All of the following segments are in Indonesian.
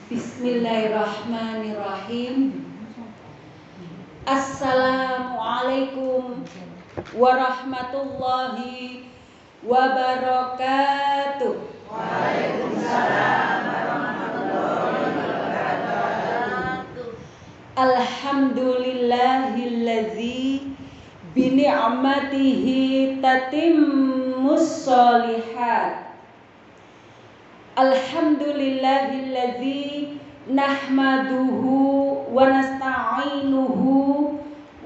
Bismillahirrahmanirrahim. Assalamualaikum warahmatullahi wabarakatuh. Waalaikumsalam warahmatullahi wabarakatuh. Alhamdulillahilladzi bini'matihi tatimmus sholihat. Alhamdulillahilladzi nahmaduhu wa nasta'inuhu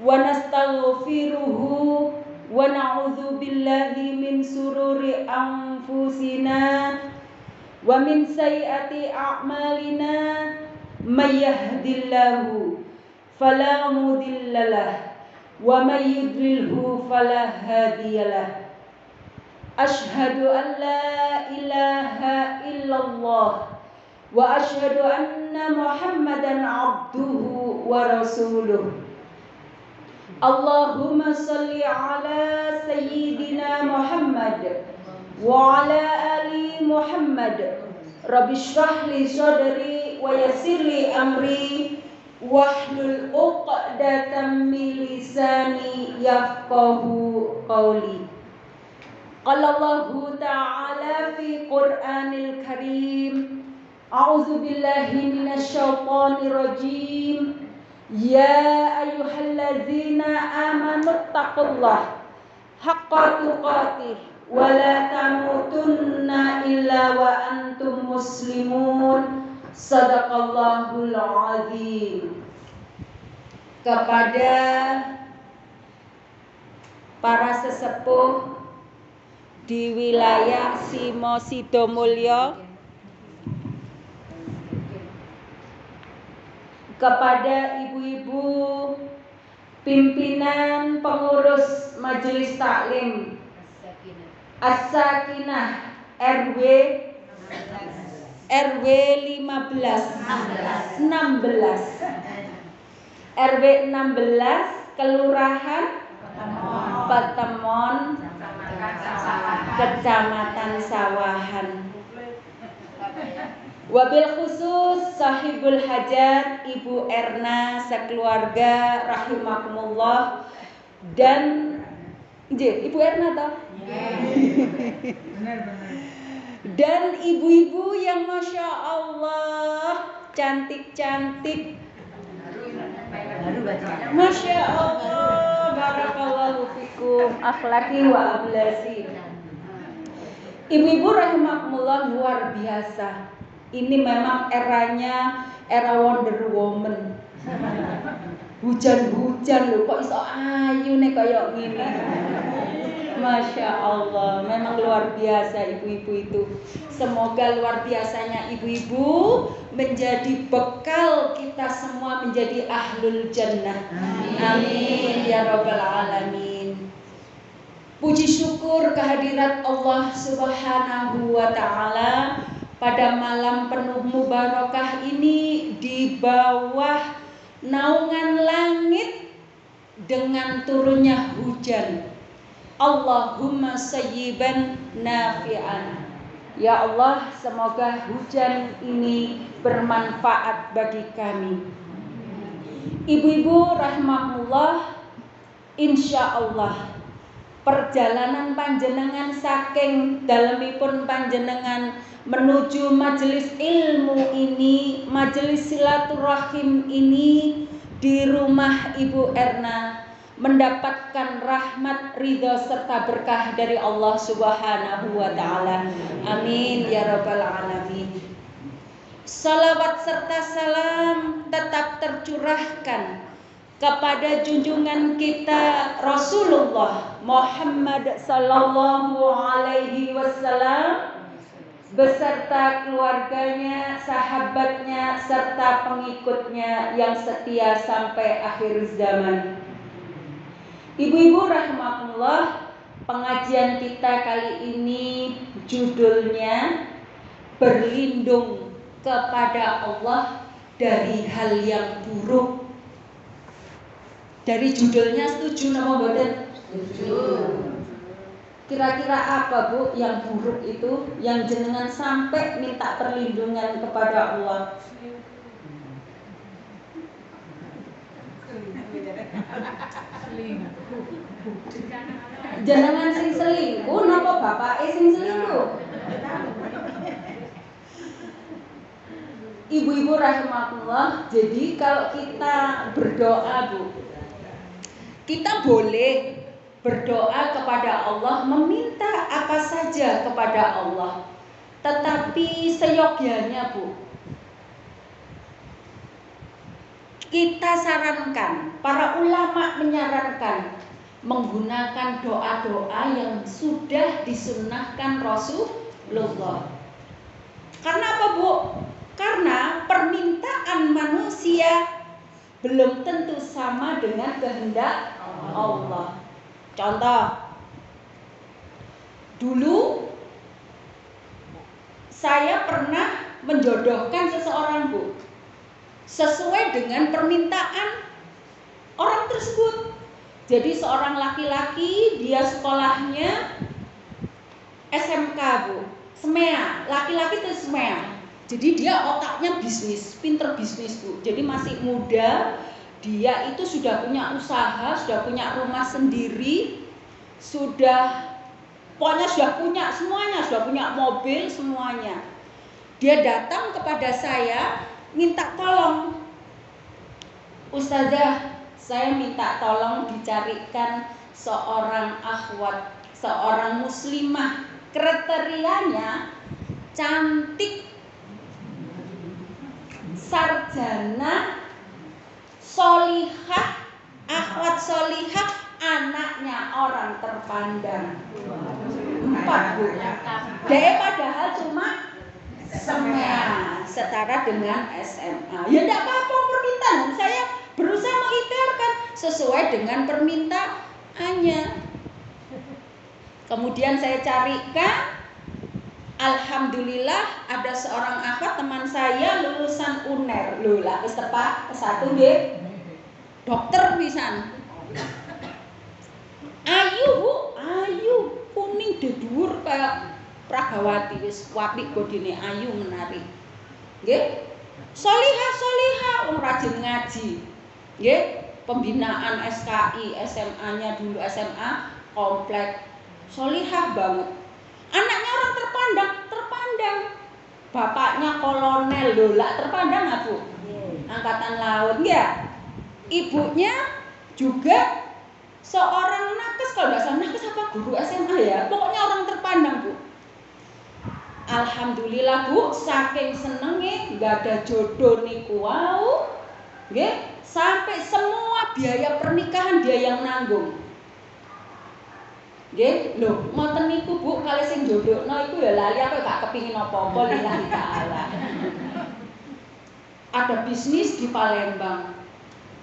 wa nastaghfiruhu wa na'udzu billahi min sururi anfusina wa min sayyiati a'malina may yahdihillahu fala mudhillalah wa may yudlilhu fala hadiyalah. Ashhadu an la ilaha illallah wa ashhadu anna Muhammadan abduhu wa rasuluh. Allahumma salli ala sayyidina Muhammad wa ala ali Muhammad. Rabbi shrah li sadri wa yassir li amri wahlul 'uqdatam min lisani yafqahu qawli. Qala Allahu ta'ala fi Qur'anil Karim. A'udzu billahi minasyaitonir rajim. Ya ayyuhalladzina amanu taqullaha haqqa tuqatih wa la tamutunna illa wa antum muslimun. Shadaqallahul azim. Kepada para sesepuh di wilayah Simo Sidomulyo, kepada ibu-ibu pimpinan pengurus Majelis Taklim As-Sakinah RW 16 RW 16 Kelurahan Petemon Kecamatan Sawahan. Wabil khusus sahibul hajat Ibu Erna sekeluarga rahimakumullah dan Ibu Erna toh? Dan ibu-ibu yang masya Allah cantik-cantik. Masya Allah, barakallahu fikum, akhlaki wa ablasi. Ibu-ibu rahimakumullah luar biasa. Ini memang eranya era Wonder Woman. Hujan-hujan lho kok iso ayu nek kaya ngene. Masya Allah, memang luar biasa ibu-ibu itu. Semoga luar biasanya ibu-ibu menjadi bekal kita semua menjadi ahlul jannah. Amin ya rabbal alamin. Puji syukur kehadirat Allah Subhanahu wa ta'ala pada malam penuh mubarakah ini di bawah naungan langit dengan turunnya hujan. Allahumma sayyiban nafi'an. Ya Allah, semoga hujan ini bermanfaat bagi kami. Ibu-ibu rahmatullah, insya Allah perjalanan panjenengan saking dalemipun panjenengan menuju majelis ilmu ini, majelis silaturahim ini di rumah Ibu Erna mendapatkan rahmat, ridha serta berkah dari Allah Subhanahu wa ta'ala. Amin ya rabbal alamin. Salawat serta salam tetap tercurahkan kepada junjungan kita Rasulullah Muhammad sallallahu alaihi wasallam beserta keluarganya, sahabatnya serta pengikutnya yang setia sampai akhir zaman. Ibu-ibu rahmatullah, pengajian kita kali ini judulnya berlindung kepada Allah dari hal yang buruk. Dari judulnya setuju nama mboten? Setuju. Kira-kira apa Bu yang buruk itu yang jenengan sampai minta perlindungan kepada Allah? Jenengan sing selingkuh napa bapake sing selingkuh? Ibu-ibu rahimakumullah, jadi kalau kita berdoa Bu, kita boleh berdoa kepada Allah, meminta apa saja kepada Allah. Tetapi seyogyanya Bu, kita sarankan, para ulama menyarankan menggunakan doa-doa yang sudah disunnahkan Rasulullah. Karena apa Bu? Karena permintaan manusia belum tentu sama dengan kehendak Allah. Contoh, dulu saya pernah menjodohkan seseorang Bu, sesuai dengan permintaan orang tersebut. Jadi seorang laki-laki, dia sekolahnya SMK Bu, SMEA, laki-laki itu SMEA. Jadi dia otaknya bisnis, pinter bisnis Bu. Jadi masih muda, dia itu sudah punya usaha, sudah punya rumah sendiri, pokoknya sudah punya semuanya, sudah punya mobil semuanya. Dia datang kepada saya, minta tolong, Ustazah, saya minta tolong dicarikan seorang akhwat, seorang muslimah, kriterianya cantik, sarjana, solihah, akhwat solihah, anaknya orang terpandang. 4 Bu. Dia padahal cuma SMEA, setara dengan SMA. Ya tidak apa-apa permintaan, saya berusaha mengikhtiarkan sesuai dengan permintaannya. Kemudian saya carikan, alhamdulillah ada seorang akhwat teman saya lulusan UNER. Lho lah wis tepak ke-1 nggih. Dokter pisan. Ayu Bu, ayu, kuning dhuwur kayak Pragawati, wis apik bodine, ayu menarik. Nggih. Solihah, wong rajin ngaji. Nggih, pembinaan SKI, SMA-nya dulu SMA komplek. Solihah banget. Anaknya orang terpandang. Bapaknya kolonel, lho lah terpandang nggak Bu? Angkatan laut, ya. Ibunya juga seorang nakes, kalau nggak salah nakes apa guru SMA ya. Pokoknya orang terpandang Bu. Alhamdulillah Bu, saking senenge nggak ada jodoh niku wau, nggih, sampai semua biaya pernikahan dia yang nanggung. Nggih, lho, ngoten niku Bu, kali sing jodohno iku ya lali aku gak kepingin apa-apa lillahi taala. Ada bisnis di Palembang.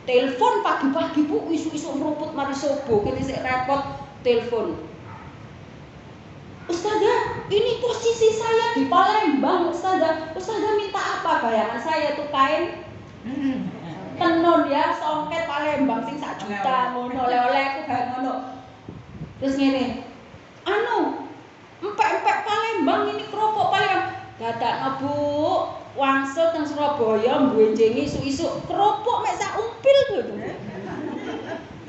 Telepon pagi-pagi Bu, isu-isu meruput mari subuh, kene sik repot telepon. Ustazah, ini posisi saya di Palembang, Ustazah. Ustazah minta apa? Bayangan saya tuh kain tenun ya, songket Palembang sing 1 juta ngono, oleh-oleh aku gawe ngono. Terus ngene, empek-empek Palembang ini keropok Palembang. Dadakno Bu, wangsul teng Surabaya mbwenjengi isu-isu keropok mek sak umpil gitu.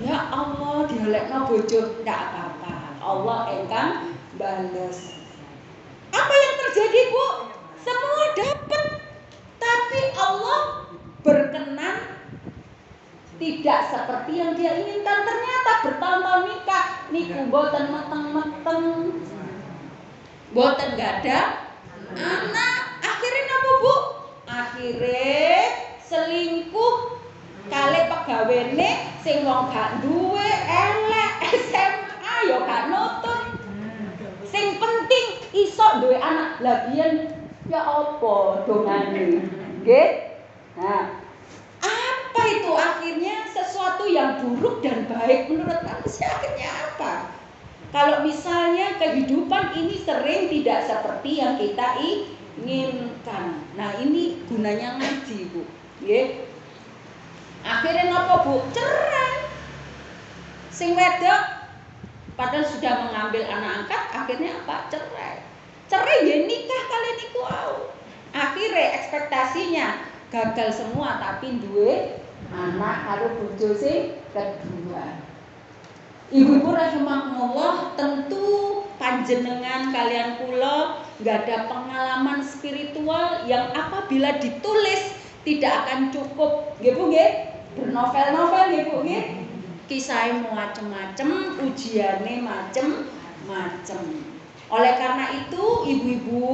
Ya Allah, dialekno bojo ndak apa-apa. Allah engkang bales. Apa yang terjadi Bu? Semua dapat, tapi Allah berkenan tidak seperti yang dia inginkan. Ternyata bertahun-tahun nikah niku mboten meteng-meteng, mboten gak ada anak. Akhirnya apa Bu? Akhirnya selingkuh kali pegawene sing wong gak duwe, elek, SMA ya gak nutut. Sing penting iso duwe anak. Lah biyen ya apa dongane? Nggih? Nah, apa itu akhirnya sesuatu yang buruk dan baik menurut manusia akhirnya apa? Kalau misalnya kehidupan ini sering tidak seperti yang kita inginkan. Nah, ini gunanya ngaji, Bu. Nggih. Akhirnya napa Bu? Cerai. Sing wedok padahal sudah mengambil anak angkat, akhirnya apa? Cerai. Cerai ya nikah kali niku au. Akhirnya ekspektasinya gagal semua, tapi duwe anak karo bojo sing kedua. Ibu-ibu rahimakumullah, tentu panjenengan kalian kula nggak ada pengalaman spiritual yang apabila ditulis tidak akan cukup, nggih Bu nggih? Bernovel-novel nggih Bu nggih? Kisahnya macem-macem, ujiannya macem-macem. Oleh karena itu, ibu-ibu,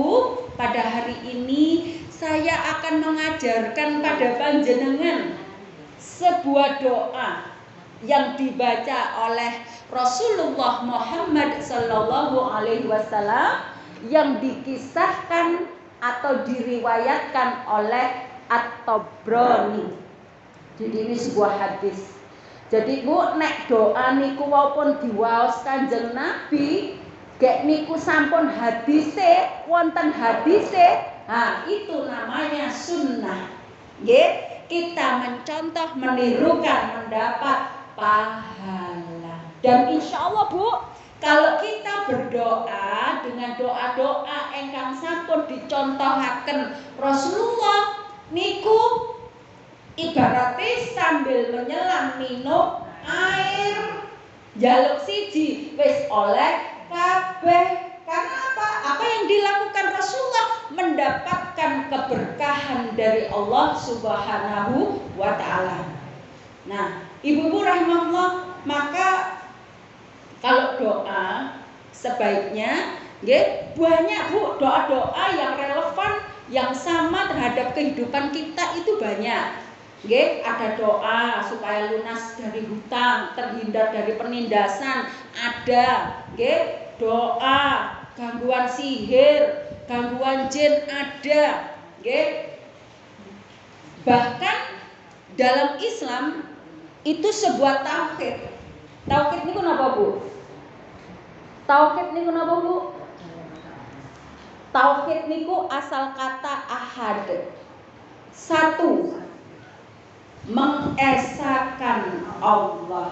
pada hari ini saya akan mengajarkan pada panjenengan sebuah doa yang dibaca oleh Rasulullah Muhammad Sallallahu Alaihi Wasallam, yang dikisahkan atau diriwayatkan oleh At-Tabrani. Jadi ini sebuah hadis. Jadi Bu, nek doa niku walaupun diwaos Kanjeng Nabi, gek niku sampun hadise, wonten hadise, itu namanya sunnah. Nggih, kita mencontoh, menirukan, mendapat pahala. Dan insya Allah Bu, kalau kita berdoa dengan doa-doa engkang sampun dicontohaken Rasulullah niku, ibaratnya sambil menyelam minum air, jaluk siji wis oleh kabeh. Karena apa? Apa yang dilakukan Rasulullah mendapatkan keberkahan dari Allah Subhanahu wa ta'ala. Nah, ibu-ibu rahimahullah, maka kalau doa sebaiknya banyak Bu, doa-doa yang relevan, yang sama terhadap kehidupan kita itu banyak. Ada doa supaya lunas dari hutang, terhindar dari penindasan, ada doa gangguan sihir, gangguan jin, ada. Bahkan dalam Islam itu sebuah tauhid. Tauhid niku napa Bu? Tauhid niku napa Bu? Tauhid niku asal kata ahad. Satu, mengesahkan Allah.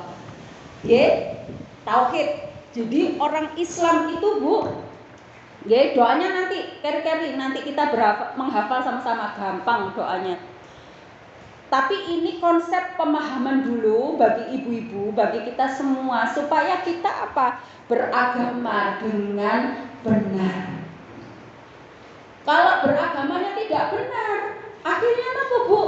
Tauhid. Jadi orang Islam itu Bu, doanya nanti keri-keri, nanti kita menghafal sama-sama, gampang doanya. Tapi ini konsep pemahaman dulu bagi ibu-ibu, bagi kita semua, supaya kita apa? Beragama dengan benar. Kalau beragamanya tidak benar, akhirnya apa Bu?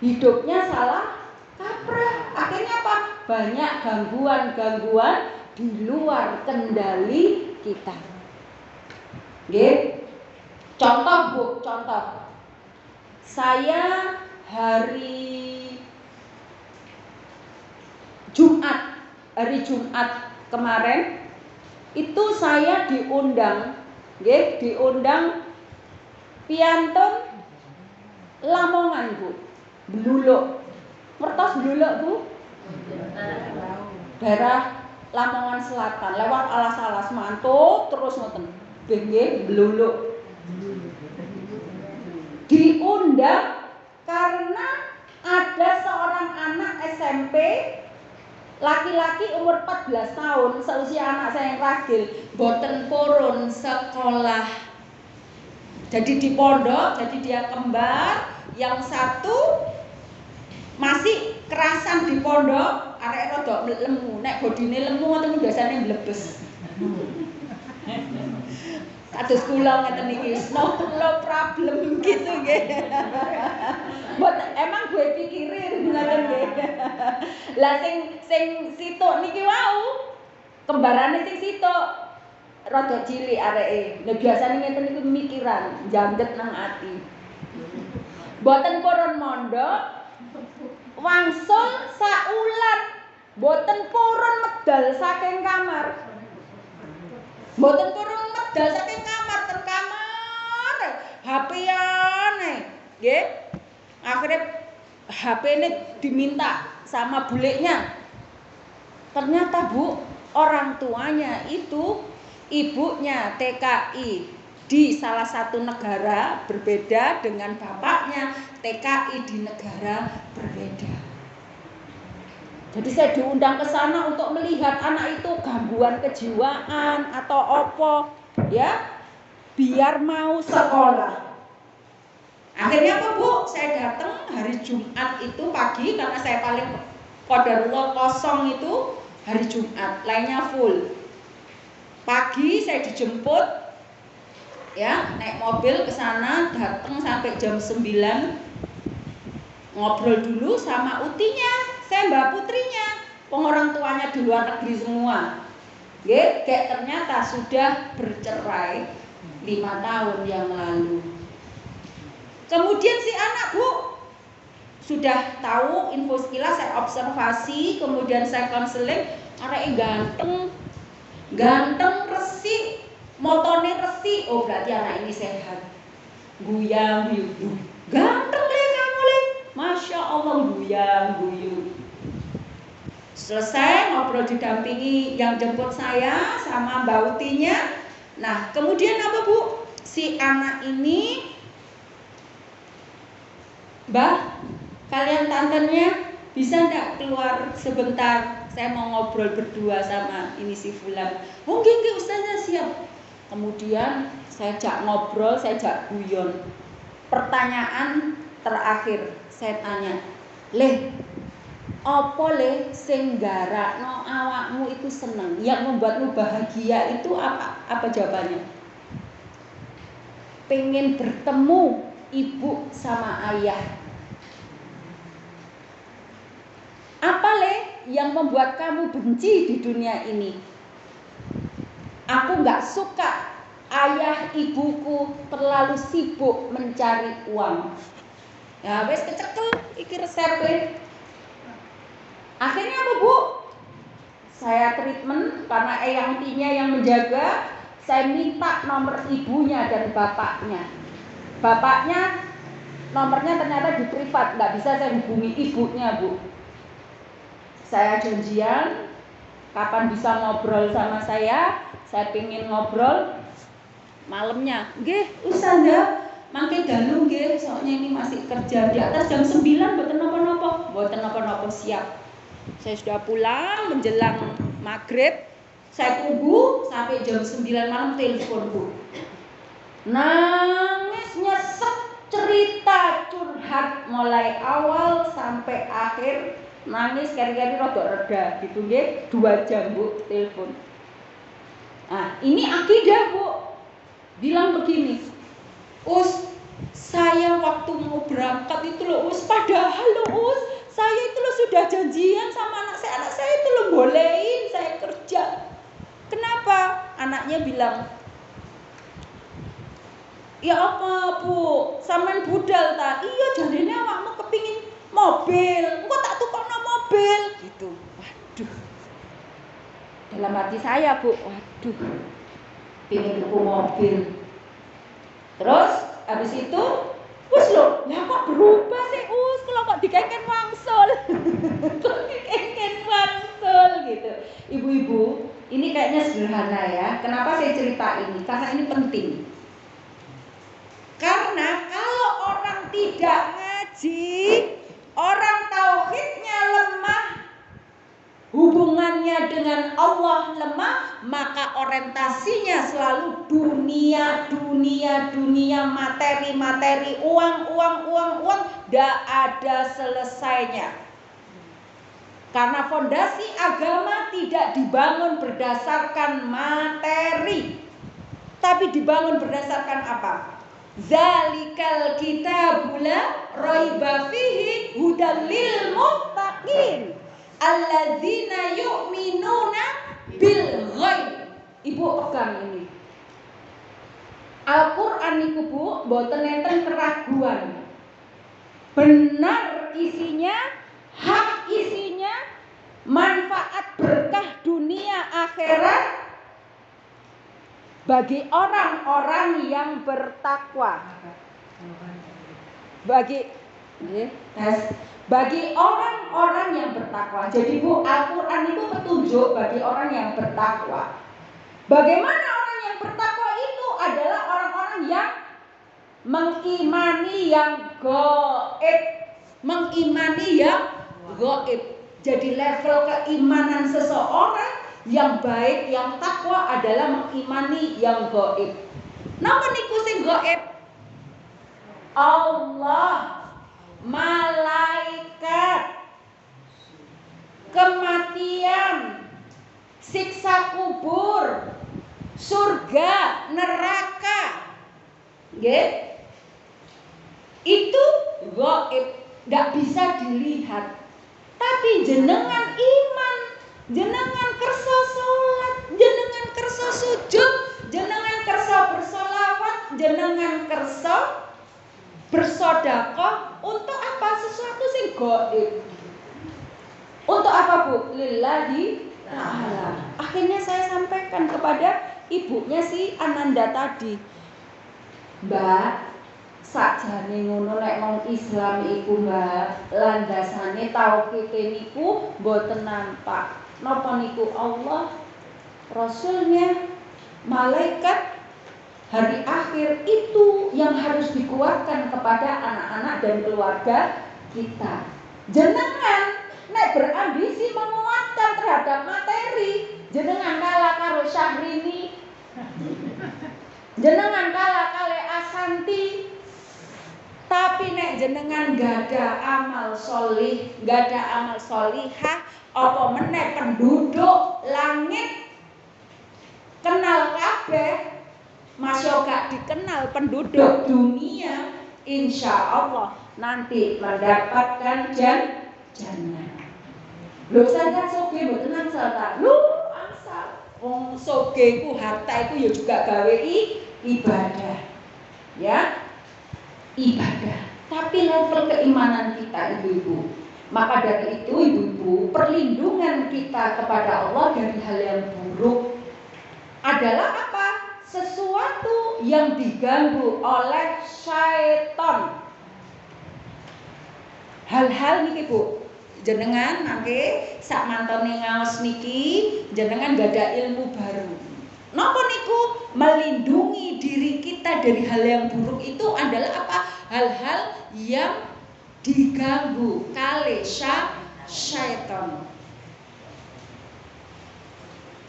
Hidupnya salah kaprah. Akhirnya apa? Banyak gangguan-gangguan di luar kendali kita. Contoh Bu, contoh. Saya hari Jumat kemarin itu saya diundang piantun Lamongan Bu, Bluluk. Ngertos Bluluk Bu? Daerah Lamongan Selatan, lewat alas-alas mantuk terus ngoten. Bluluk. Diundang karena ada seorang anak SMP laki-laki umur 14 tahun, seusia anak saya yang ragil, boten purun sekolah. Jadi di pondok, jadi dia kembar, yang satu masih kerasan di pondok, arek rodok lemu, nek bodine lemu ngoten biasane mlebes. Kados kula ngeten iki, no problem gitu nggih. Emang gue pikirin ngoten nggih. Lah sing situk niki wau, kembarane sing situk rada cilik areke. Lah biasane ngeten niku pemikiran, jandet nang ati. Boten purun mondok, wangsul saulan, boten purun medal saking kamar. Mboten purun medal saking kamar, ten kamar HP-ane, nggih. Akhirnya HP-ne diminta sama buleknya. Ternyata Bu, orang tuanya itu ibunya TKI di salah satu negara berbeda dengan bapaknya TKI di negara berbeda. Jadi saya diundang ke sana untuk melihat anak itu gangguan kejiwaan atau apa, ya, biar mau sekolah. Akhirnya apa Bu? Saya datang hari Jumat itu pagi karena saya paling qadarullah kosong itu hari Jumat, lainnya full. Pagi saya dijemput, ya, naik mobil ke sana, datang sampai jam 9, ngobrol dulu sama utinya, saya Mbak Putrinya, orang tuanya di luar negeri semua. Kayak ternyata sudah bercerai 5 tahun yang lalu. Kemudian si anak Bu sudah tahu info sekilas, saya observasi, kemudian saya konseling, anaknya ganteng resik, motone resik, oh berarti anak ini sehat. Guyang guyung, ganteng deh kamu le, masya Allah guyang guyung. Selesai ngobrol didampingi yang jemput saya sama Mbak Utinya. Nah kemudian apa Bu? Si anak ini, Mbak, kalian tantenya bisa enggak keluar sebentar? Saya mau ngobrol berdua sama ini si Fulan. Oh nggih Ustazah siap. Kemudian saya ajak ngobrol, saya ajak guyon. Pertanyaan terakhir saya tanya, "Leh, apa le sing garakno awakmu itu seneng? Yang membuatmu bahagia itu apa?" Apa jawabannya? Pengen bertemu ibu sama ayah. Apa le yang membuat kamu benci di dunia ini? Aku gak suka ayah ibuku terlalu sibuk mencari uang. Ya wes kecekel iki resepnya. Akhirnya apa Bu? Saya treatment karena eyang tinya yang menjaga. Saya minta nomor ibunya dan bapaknya. Bapaknya nomornya ternyata di privat, nggak bisa saya hubungi ibunya Bu. Saya janjian kapan bisa ngobrol sama saya pengen ngobrol malamnya. Nggih, Ustazah, mangke dalu nggih, soalnya ini masih kerja di atas jam 9 mboten napa-napa, siap. Saya sudah pulang menjelang maghrib. Saya tunggu sampai jam 9 malam telepon Bu. Nangis nyesek, cerita curhat mulai awal sampai akhir, nangis kari-kari rada reda gitu nggih, 2 jam Bu telepon. Nah, ini akidah Bu. Bilang begini, "Us, saya waktu mau berangkat itu loh Us, padahal loh Us, saya itu loh sudah janjian sama anak saya itu loh bolehin saya kerja. Kenapa?" Anaknya bilang, "Ya apa Bu, sampean budal ta? Iya jarine awakmu kepingin mobil, engko tak tukokno mobil." Gitu. Waduh. Dalam hati saya Bu, waduh, pingin tuku mobil. Terus habis itu, "Wes lho, lah kok berubah sih Us, kalau kok dikengken wangsul." Kok dikengken wangsul gitu. Ibu-ibu, ini kayaknya sederhana ya. Kenapa saya cerita ini? Karena ini penting. Karena kalau orang tidak ngaji, orang tauhidnya lemah, hubungannya dengan Allah lemah, maka orientasinya selalu dunia, materi, uang, tidak ada selesainya. Karena fondasi agama tidak dibangun berdasarkan materi, tapi dibangun berdasarkan apa? Zalikal kitabul la raiba fihi hudal lil muttaqin alladzina yu'minuna bil ghaib. Ibu pegang ini. Al-Qur'an niku Bu, mboten enten keraguan. Benar isinya, hak isinya, manfaat berkah dunia akhirat bagi orang-orang yang bertakwa. Bagi orang-orang yang bertakwa. Jadi Bu, Al-Quran itu petunjuk bagi orang yang bertakwa. Bagaimana orang yang bertakwa itu? Adalah orang-orang yang mengimani yang gaib. Jadi level keimanan seseorang yang baik, yang takwa adalah mengimani yang gaib. Napa niku sing gaib? Allah, malaikat, kematian, siksa kubur, surga, neraka. Nggih. Itu gaib, enggak bisa dilihat. Tapi jenengan iman, jenengan kersa salat, jenengan kersa sujud, jenengan kersa bersolawat, jenengan kersa bersedekah untuk apa? Sesuatu sing gaib. Untuk apa, Bu? Lillahi ta'ala. Akhirnya saya sampaikan kepada ibunya si Ananda tadi. Mbak, sakjane ngono nek wong Islam iku, Mbak, landasane tauhid niku mboten nampak. Napa niku? Allah, Rasulnya, malaikat, hari akhir itu yang harus dikuatkan kepada anak-anak dan keluarga kita. Jenengan nek berambisi menguatkan terhadap materi, jenengan kalah karo Syahrini, jenengan kalah kali Asanti. Tapi nek jenengan gak ada amal solih, gak ada amal solihah, apa meneh penduduk langit kenal kabeh, masya gak dikenal penduduk dunia, insya Allah nanti mendapatkan jannah. Lho sampeyan soge mboten angsal ta? Lho angsal. Wong soge ku harta iku ya juga gawe ibadah. Ya. Ibadah. Tapi level keimanan kita ibu-ibu. Maka dari itu ibu-ibu, perlindungan kita kepada Allah dari hal yang buruk adalah apa? Sesuatu yang diganggu oleh syaitan. Hal-hal niki Bu, jenengan mangke sak mantone ngaos niki jenengan gak ada ilmu baru. Napa niku? Melindungi diri kita dari hal yang buruk itu adalah apa? Hal-hal yang diganggu kali syaitan.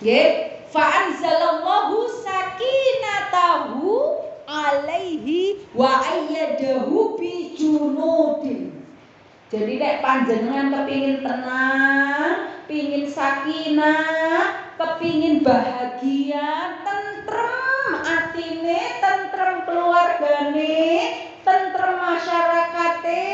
Nggih, fa anzalallahu sakinatahu alaihi wa ayyadahu bi junudin. Jadi nek panjenengan kepingin tenang, pingin sakinah, kepingin bahagia, tentrem atine, tentrem keluargane, tentrem masyarakate,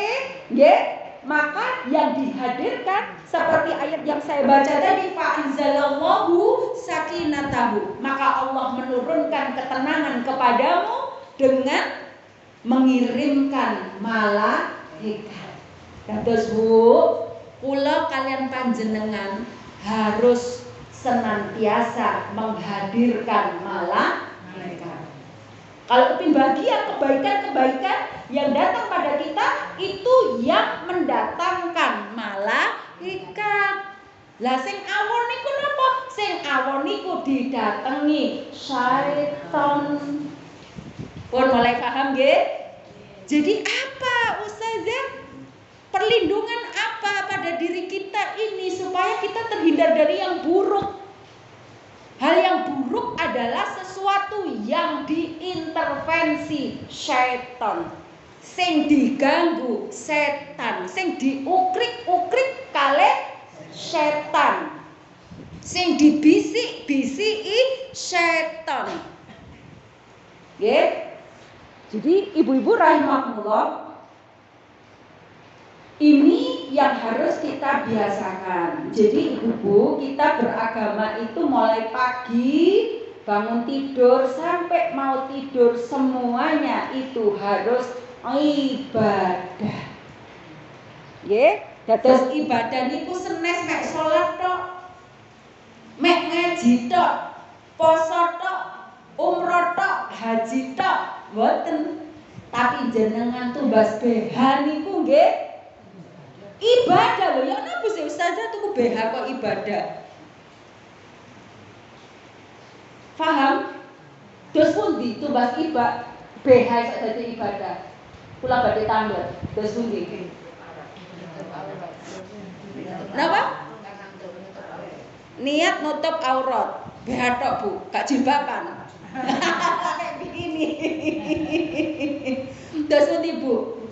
nggih, maka yang dihadirkan seperti ayat yang saya baca tadi, fa anzalallahu sakinatahu, maka Allah menurunkan ketenangan kepadamu dengan mengirimkan malaikat. Dados Bu, kula kalian panjenengan harus senantiasa menghadirkan malaikat. Kalau kepin bahagia, kebaikan-kebaikan yang datang pada kita itu yang mendatangkan malaikat. Lah sing awon niku napa? Sing awon niku didatengi syaitan. Pun mulai paham nggih? Jadi apa Ustazah? Perlindungan apa pada diri kita ini supaya kita terhindar dari yang buruk? Hal yang buruk adalah sesuatu yang diintervensi syaitan, sing diganggu setan, sing diukrik-ukrik kali setan, sing dibisik-bisiki setan. Nggih. Jadi ibu-ibu rahimakumullah, ini yang harus kita biasakan. Jadi ibu-ibu, kita beragama itu mulai pagi bangun tidur sampai mau tidur semuanya itu harus ibadah. Nggih, dados ibadah niku senes mek salat tok, mek ngaji tok, poso tok, umroh tok, haji tok, mboten. Tapi jenengan tumbas BH niku nggih ibadah lho. Ya napa sih Ustazah tuku BH kok ibadah? Paham? Dos pundi tumbas BH iso dadi ibadah? Kula badhe tambah. Dos pundi? Napa? Niat nutup aurat. Behatok Bu, gak jilbaban. Kayak begini. Terus nanti Bu.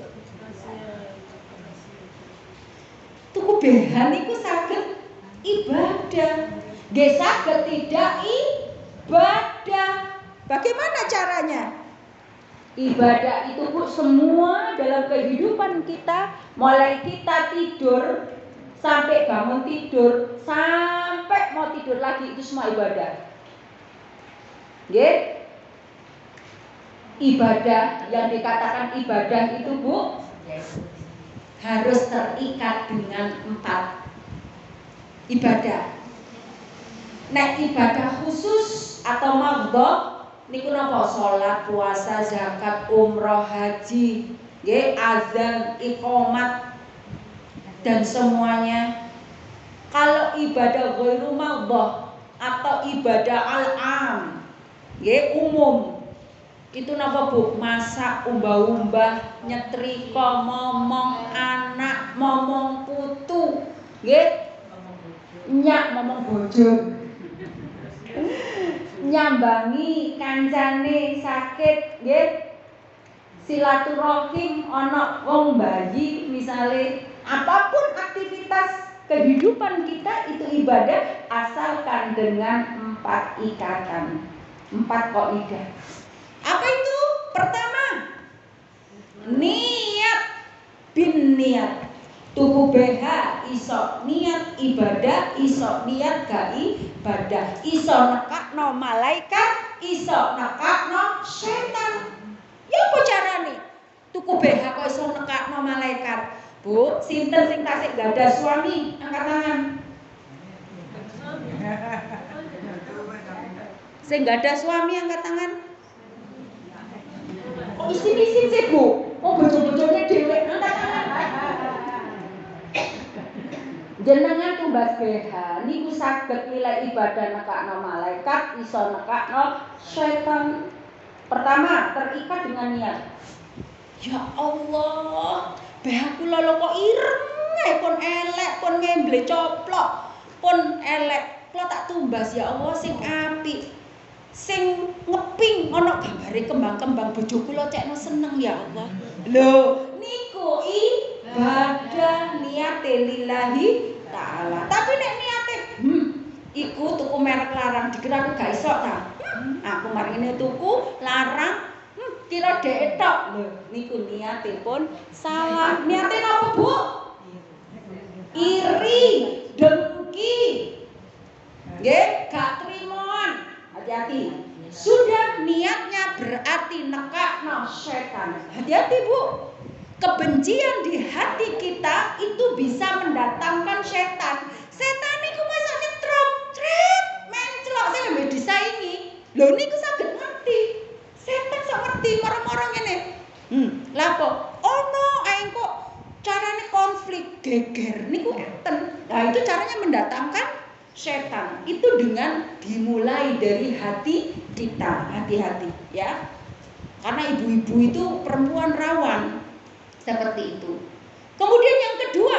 Tuku BH niku saged ibadah. Nggih saged tidak ibadah. Bagaimana caranya? Ibadah itu Bu semua dalam kehidupan kita, mulai kita tidur sampai bangun tidur, sampai mau tidur lagi, itu semua ibadah. Nggih? Ibadah yang dikatakan ibadah itu Bu harus terikat dengan 4 ibadah. Nah, ibadah khusus atau mardhah niku napa? Salat, puasa, zakat, umroh, haji, nggih, azan, iqamat dan semuanya. Kalau ibadah ghairu mardhah atau ibadah al-am, nggih, umum. Itu napa Bu? Masak, umbah-umbah, nyetrika, momong anak, momong putu, nggih. Nyak momong bojo. Nyambangi kancane sakit, nggih. Silaturahim ana wong bayi misale, apapun aktivitas kehidupan kita itu ibadah asalkan dengan 4 ikatan, 4 kaidah. Apa itu? Pertama, niat bin niat. Tuku BH iso niat ibadah, iso niat gak ibadah, iso nekakno malaikat, iso nekakno setan. Ya apa carane? Tuku BH kok iso nekakno malaikat? Bu, sinten sing tasik gadah suami? Angkat tangan. Sing gadah suami angkat tangan. Kok isin-isin sih Bu? Oh bojo-bojone dhewe angkat tangan. Jenengan tumbas BH niku saged nilai ibadah nekakno malaikat, iso nekakno setan. Pertama, terikat dengan niat. Ya Allah, BH kula lho kok ireng pun elek, pun ngemble coplok, pun elek. Kula tak tumbas ya Allah sing apik. Sing ngeping ana gambare kembang-kembang bojo kula cekno seneng ya Allah. Lho, niku ibadah niate lillahi ta'ala. Tapi nek niate iku tuku merek larang dikira aku gak iso ta. Aku mari ngene tuku larang kira dhek tok. Lho, niku niate pun salah. Niate napa, Bu? Iri, dengki. Nggih, gak trimoan. Hati-hati. Sudah niatnya berarti nekakno setan. Hati-hati, Bu. Kebencian di hati kita itu bisa mendatangkan setan. Setan niku masa nyetrum, trep, menclok sing ambek disaingi. Lho niku saged ngerti. Setan sok ngerti marang-marang ngene. Lah kok ono ae kok carane konflik geger niku enten. Nah, itu caranya mendatangkan setan. Itu dengan dimulai dari hati kita. Hati-hati ya. Karena ibu-ibu itu perempuan rawan. Seperti itu. Kemudian yang kedua,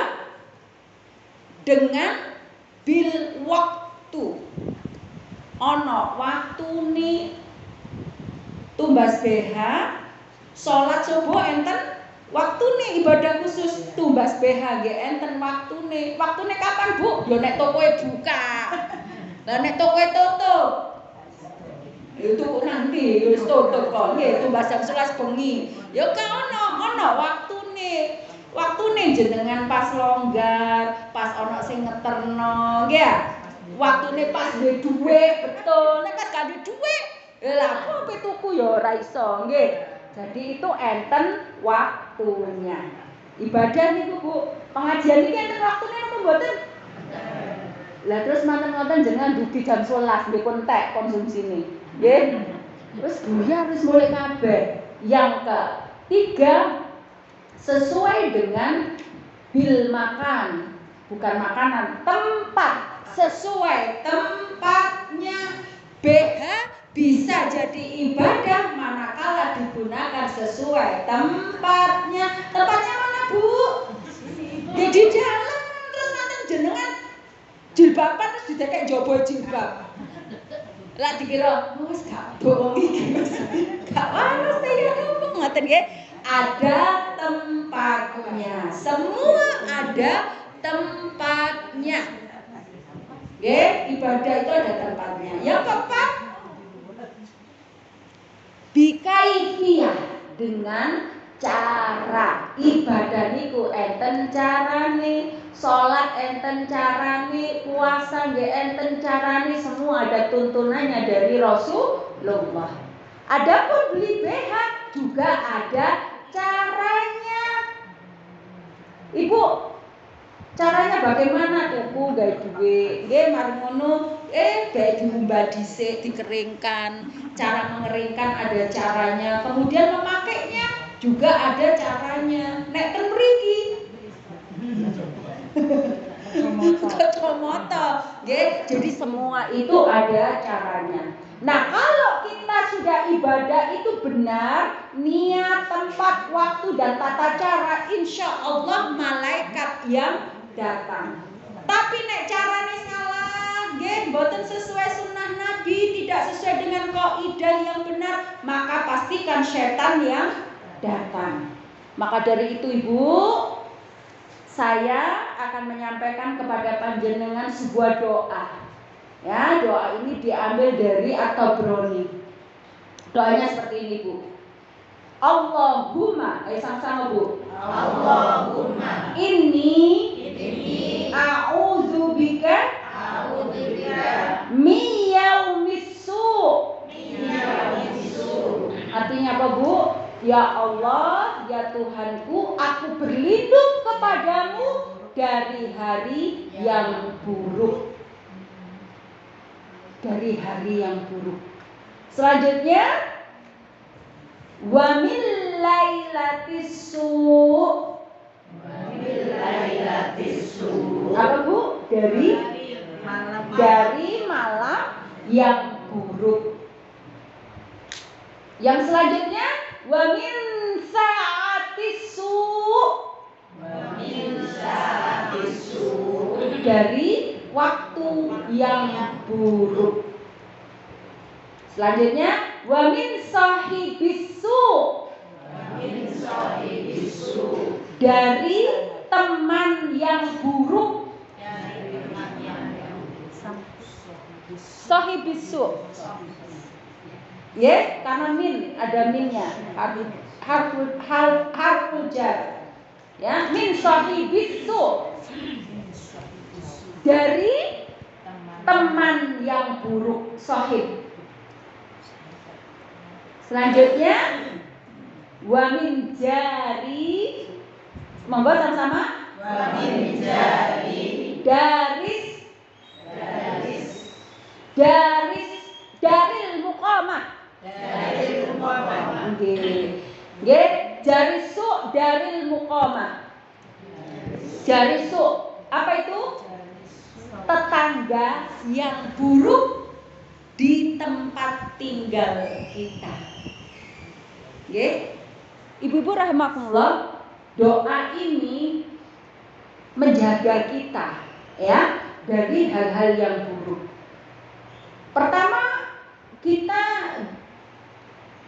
dengan bil waktu. Ono waktune tumbas BH, salat subuh enten waktune, ibadah khusus tumbas BH nggih enten waktune. Waktune kapan, Bu? Ya nek tokoe buka. Lah nek tokoe tutup. Itu nanti wis tutup kok nggih tumbas jam 11 bengi. Ya ka ono waktune. Waktune jenengan pas longgar, pas ono sing ngeterno, nggih ya. Waktune pas duwe dhuwit, betul. Nek pas gak duwe dhuwit, lha apa tuku ya ora iso, nggih. Jadi itu enten waktunya. Ibadah niku, Bu. Pengajian iki enten waktune apa mboten? Lah terus manten-manten jenengan dugi jam 11 nggih pun entek konsumsine. Nggih. Terus buyar wis mulai kabeh. Yang ketiga, sesuai dengan bil makan, bukan makanan, tempat. Sesuai tempatnya. BH bisa jadi ibadah manakala digunakan sesuai tempatnya. Tempatnya mana, Bu? Di jalan nggawa jilbab. Lah dikira wis gak bohong iki wis. Gak waras ya ngomong ngoten nggih. Ada tempatnya. Semua ada tempatnya. Nggih, ibadah itu ada tempatnya. Yang keempat, bikaifiyah, dengan cara. Ibadah niku enten carane, salat enten carane, puasa nggih enten carane, semua ada tuntunannya dari Rasulullah. Adapun beli BH juga ada caranya. Ibu, caranya bagaimana tuku gawe duwe? Nggih mari ngono, gawe diumbah dhisik, dikeringkan. Cara mengeringkan ada caranya. Kemudian memakainya juga ada caranya. Nek ten mriki kacamata, nggih. Jadi semua itu ada caranya. Nah, kalau kita sudah ibadah itu benar, niat, tempat, waktu, dan tata cara, insya Allah malaikat yang datang. Tapi nek carane salah, nggih, mboten sesuai sunnah Nabi, tidak sesuai dengan kaidah yang benar, maka pastikan setan yang datang. Maka dari itu Ibu, saya akan menyampaikan kepada panjenengan sebuah doa. Ya, doa ini diambil dari At-Tabrani. Doanya seperti ini, Bu. Allahumma, sama-sama Bu. Allahumma Inni a'udzubika min yaumis su'. Artinya apa, Bu? Ya Allah, ya Tuhanku, aku berlindung kepadamu dari hari yang buruk. Dari hari yang buruk. Selanjutnya, wa min lailatis su'. Apa Bu? Dari malam yang buruk. Yang selanjutnya, wa min sa'atis su'. Dari waktu yang buruk. Selanjutnya, wa min sahibis su'. Dari teman yang buruk. Sahibis su'. Ya, karena min ada minnya. Harful jar. Ya, min sahibis su'. Dari teman yang buruk, sahib. Selanjutnya, wa min jari. Monggo sama-sama. Wa min jari. Daril muqamah. Nggih. Nggih, jari su' daril muqamah. Jari su', apa itu? Tetangga yang buruk di tempat tinggal kita. Nggih. Ibu-ibu rahimakumullah, doa ini menjaga kita ya dari hal-hal yang buruk. Pertama, kita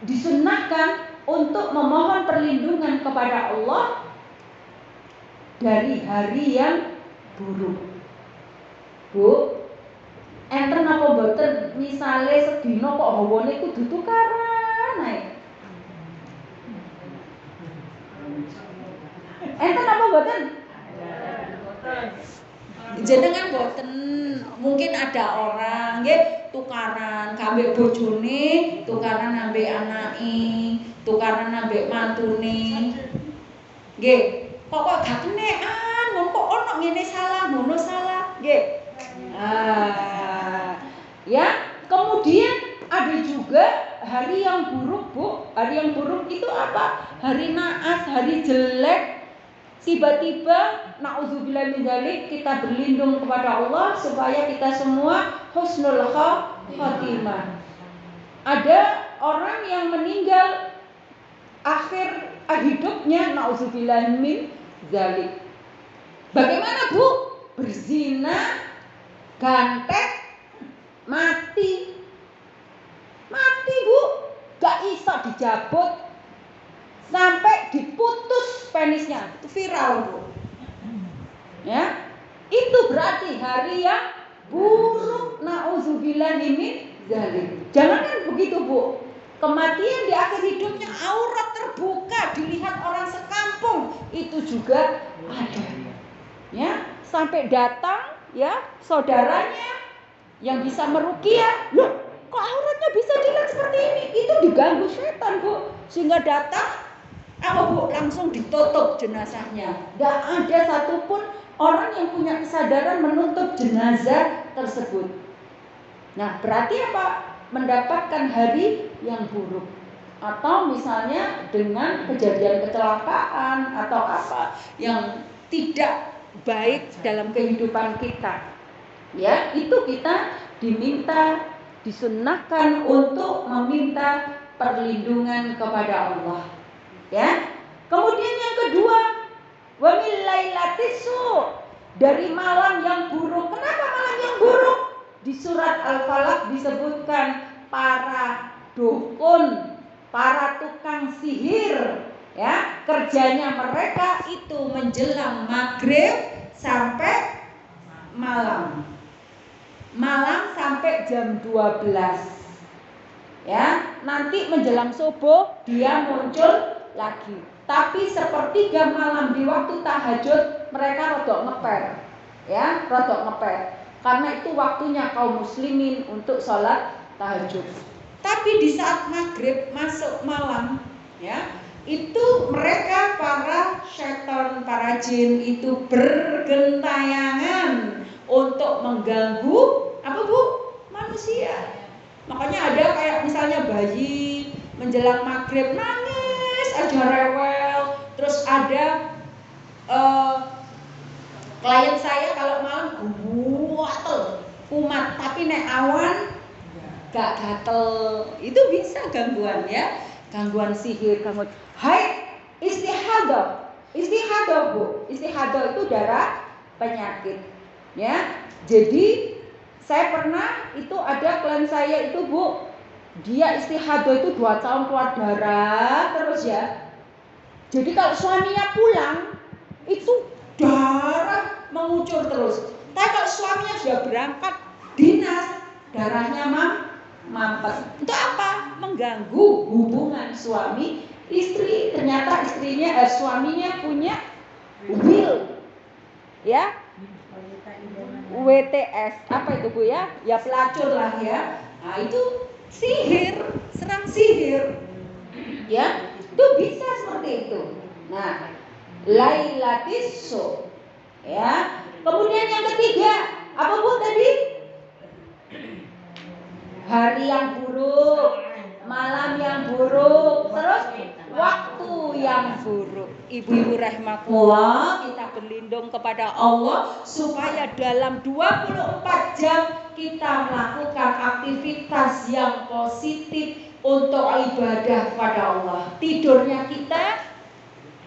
disunnahkan untuk memohon perlindungan kepada Allah dari hari yang buruk. Bu, enten apa mboten misale sedina kok hawane kudu tukaran ae. Enten apa mboten? Jenengan mboten, mungkin ada orang nggih tukaran ambek bojone, tukaran ambek anake, tukaran ambek mantune. Nggih, kok gak kenekan, kok ono ngene salah, ngono salah, nggih. Ya, kemudian ada juga hari yang buruk, Bu. Hari yang buruk itu apa? Hari naas, hari jelek. Tiba-tiba na'udzubillah min dzalik, kita berlindung kepada Allah supaya kita semua husnul khatimah. Ada orang yang meninggal akhir hidupnya na'udzubillah min dzalik. Bagaimana, Bu? Berzina, gantek, mati Bu, gak iso dijabut sampai diputus penisnya, itu viral Bu. Ya, itu berarti hari yang buruk. Nauzubillahi min dzalik. Jangan begitu Bu. Kematian di akhir hidupnya aurat terbuka dilihat orang sekampung, itu juga ada. Ya, sampai datang ya saudaranya yang bisa meruqyah. Loh, kok auratnya bisa dilihat seperti ini? Itu diganggu setan Bu. Sehingga datang Bu, langsung ditutup jenazahnya. Tidak ada satupun orang yang punya kesadaran menutup jenazah tersebut. Nah, berarti apa? Mendapatkan hari yang buruk. Atau misalnya dengan kejadian kecelakaan atau apa yang tidak baik dalam kehidupan kita. Ya, itu kita diminta, disunnahkan untuk meminta perlindungan kepada Allah. Ya. Kemudian yang kedua, wa min lailatis su, dari malam yang buruk. Kenapa malam yang buruk? Di surat Al-Falaq disebutkan para dukun, para tukang sihir, ya, kerjanya mereka itu menjelang maghrib sampai malam. Malam sampai jam 12. Ya, nanti menjelang subuh dia muncul lagi. Tapi sepertiga malam di waktu tahajud mereka rodok ngeper. Ya, rodok ngeper. Karena itu waktunya kaum muslimin untuk sholat tahajud. Tapi di saat maghrib masuk malam, ya, itu mereka para syaitan, para jin itu bergentayangan untuk mengganggu apa Bu? Manusia. Makanya ada kayak misalnya bayi menjelang maghrib nangis aja rewel. Terus ada klien saya kalau malam gatel, kumat, tapi nek awan gak gatel. Itu bisa gangguan ya, gangguan sihir, gangguan. Hai, istihadah Bu. Istihadah itu darah penyakit. Ya, jadi saya pernah itu ada klien saya itu Bu, dia istihadah itu 2 tahun keluar darah terus ya. Jadi kalau suaminya pulang itu darah mengucur terus. Tapi kalau suaminya sudah berangkat dinas, darahnya mampet. Itu apa? Mengganggu hubungan suami istri. Ternyata suaminya punya will, ya, WTS. Apa itu Bu ya? Ya pelacur lah ya. Nah itu sihir, serang sihir. Ya, itu bisa seperti itu. Nah, lailatis su. Ya. Kemudian yang ketiga, apa Bu tadi? Hari yang buruk, malam yang buruk, terus waktu yang buruk. Ibu-ibu rahimakumullah, kita berlindung kepada Allah supaya dalam 24 jam kita melakukan aktivitas yang positif untuk ibadah kepada Allah. Tidurnya kita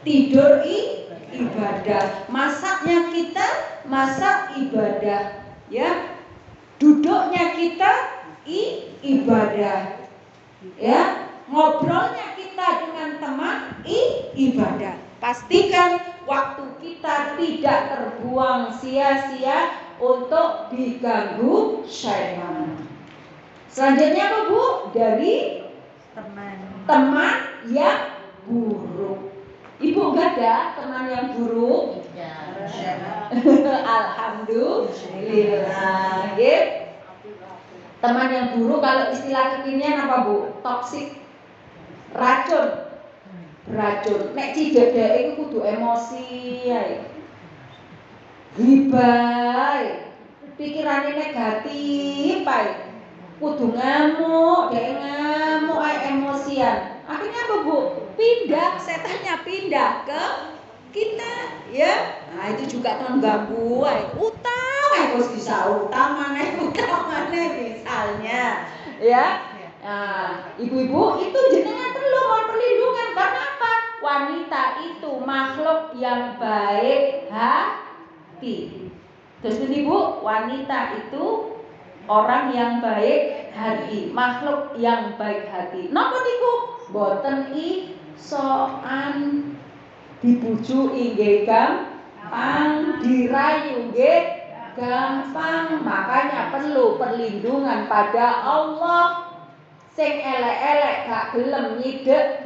tidur ibadah, masaknya kita masak ibadah, ya. Duduknya kita ibadah, ya. Ngobrolnya kita dengan teman ibadah. Pastikan waktu kita tidak terbuang sia-sia untuk diganggu syaitan. Selanjutnya apa Bu? Dari teman yang buruk. Ibu enggak ada teman yang buruk? Alhamdulillah. Teman yang buruk kalau istilah kekinian apa Bu? Toksik. Racun. Nek cidek iku kudu emosi ae. Gibah. Pikirane negatif ae. Kudu ngamuk ae emosian. Akhirnya apa Bu? Setannya pindah ke kita, ya. Nah, itu juga mengganggu ae. Utang ae wis bisa utang maneh misalnya, ya. Nah, ibu-ibu itu jenengan perlu mohon perlindungan karena apa? Wanita itu makhluk yang baik hati. Terus ibu, wanita itu orang yang baik hati, makhluk yang baik hati. Napa niku? Boten isoan dibujuk nggih gampang, dirayu nggih gampang. Makanya perlu perlindungan pada Allah. Sing elek-elek gak gelem nyidek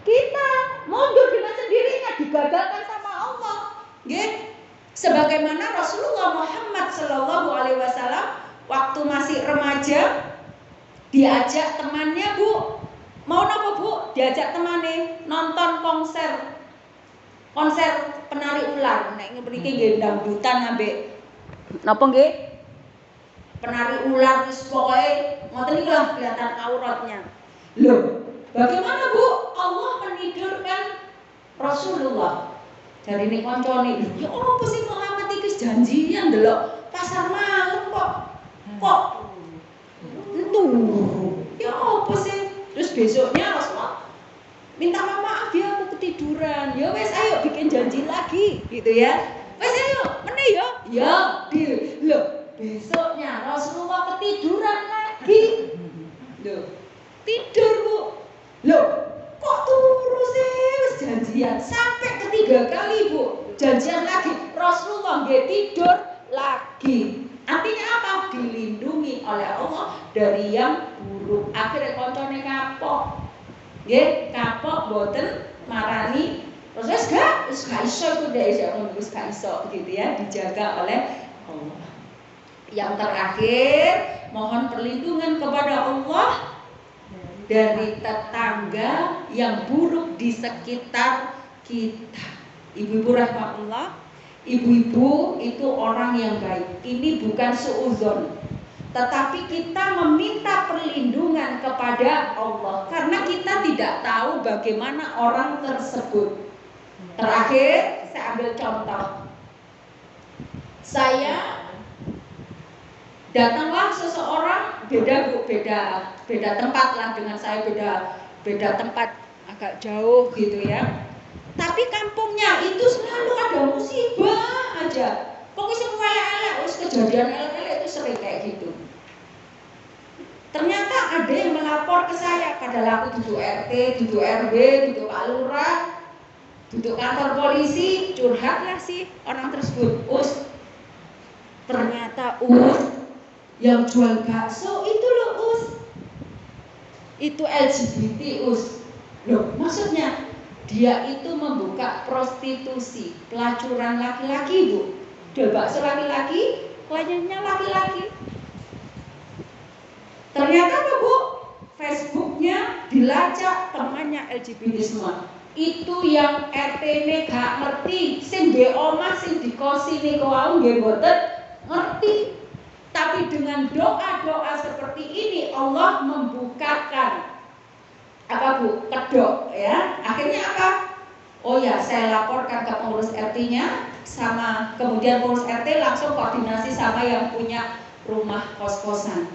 kita, mundur dengan sendirinya, digagalkan sama Allah. Nggih. Sebagaimana Rasulullah Muhammad SAW waktu masih remaja diajak temannya, Bu, mau napa Bu? Diajak temannya nonton konser penari ular. Nek mriki nggih dangdutan ambek napa nggih? Penari ular wis pokoke ngoten iki lah kelihatan auratnya. Loh, bagaimana Bu? Allah menidurkan Rasulullah. Dari ini koncone, ya apa sih Muhammad iki janjian delok pasar malam kok itu ya apa sih? Terus besoknya Rasulullah minta maaf ya aku ketiduran. Ya wes ayo bikin janji lagi gitu ya. Wes ayo meneh ya. Ya deal. Loh, besoknya Rasulullah ketiduran lagi. Loh, tidur Bu. Loh, kok turu sih wis janjian sampai ketiga kali Bu janjian lagi Rasulullah nggih tidur lagi. Artinya apa? Dilindungi oleh Allah dari yang buruk. Akhirnya koncone kapok nggih, kapok boten marani. Terus gak iso iku dhek wis gak iso gitu ya, dijaga oleh Allah. Yang terakhir, mohon perlindungan kepada Allah dari tetangga yang buruk di sekitar kita. Ibu-ibu rahmatullah, ibu-ibu itu orang yang baik. Ini bukan suudzon, tetapi kita meminta perlindungan kepada Allah karena kita tidak tahu bagaimana orang tersebut. Terakhir, saya ambil contoh. Saya datanglah seseorang, beda tempat lah dengan saya, beda tempat, agak jauh gitu ya. Tapi kampungnya itu selalu ada musibah aja. Pokoknya semua elek-elek, kejadian elek-elek itu sering kayak gitu. Ternyata ada yang melapor ke saya, padahal aku duduk RT, duduk RW, duduk Pak Lurah, duduk kantor polisi, curhatlah si orang tersebut. Ternyata yang jual bakso itu loh itu LGBT loh, maksudnya dia itu membuka prostitusi, pelacuran laki-laki Bu. Jual bakso laki-laki, kliennya laki-laki. Ternyata apa Bu? Facebooknya dilacak temannya LGBT semua. Itu yang RT ne gak ngerti, sing di omah sing dikosi niku wau nggih mboten ngerti. Tapi dengan doa-doa seperti ini Allah membukakan apa Bu? Kedok ya. Akhirnya apa? Oh ya, saya laporkan ke pengurus RT-nya, sama kemudian pengurus RT langsung koordinasi sama yang punya rumah kos-kosan.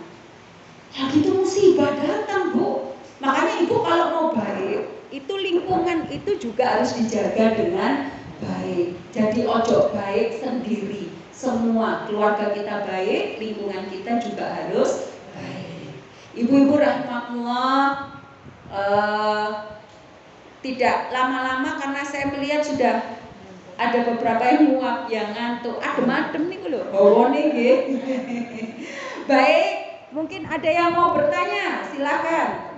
Ya gitu musibah datang Bu. Makanya Ibu kalau mau baik, itu lingkungan itu juga harus dijaga dengan baik. Jadi ojo baik sendiri. Semua keluarga kita baik, lingkungan kita juga harus baik. Ibu-ibu rahmatullah, tidak lama-lama karena saya melihat sudah ada beberapa yang muak, yang ngantuk, adem-adem nih lho. Oh nih. Baik, mungkin ada yang mau bertanya, silakan.